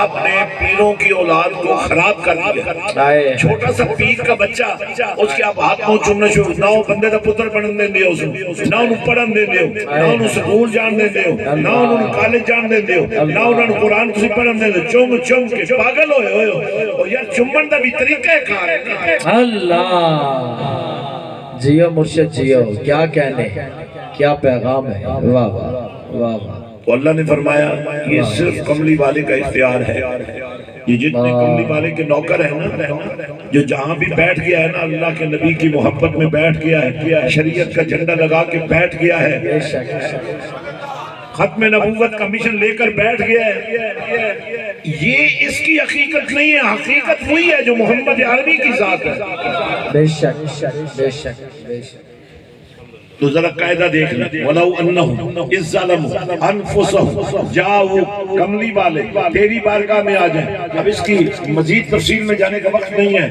باپ نے پیروں کی اولاد کو خراب کر دیا. چھوٹا سا پیر کا بچہ اس کے آپ ہاتھ میں چننا شروع نہ وہ بندے کا پتر بنن دیں دیو نہ انہوں پڑھن دیں دیو نہ انہوں سکول جان دیں دیو نہ انہوں کالج جان دیں دیو نہ انہوں قرآن کسی پڑھن دیں دیو. چوم چوم کے پاگل ہوئے اور یار چمن دا بھی طریقہ ہے کار ہے. اللہ جیو مرشد جیو، کیا کہنے، کیا پیغام ہے. واہ واہ واہ واہ. تو اللہ نے فرمایا یہ صرف کملی والے کا اختیار ہے. یہ جتنے کملی والے کے نوکر ہیں نا، جو جہاں بھی بیٹھ گیا ہے نا اللہ کے نبی کی محبت میں بیٹھ گیا ہے، شریعت کا جھنڈا لگا کے بیٹھ گیا ہے، ختم نبوت کا مشن لے کر بیٹھ گیا ہے، یہ اس کی حقیقت نہیں ہے. حقیقت وہی ہے جو محمد عربی کی ذات ہے. بے شک بے شک بے شک. تو ذرا قاعدہ دیکھ لیں. وَلَوْ أَنَّهُمْ إِذْ ظَلَمُوا أَنفُسَهُمْ جَاءُوا کملی والے تیری بارگاہ میں آ جائیں. اب اس کی مزید تفصیل میں جانے کا وقت نہیں ہے.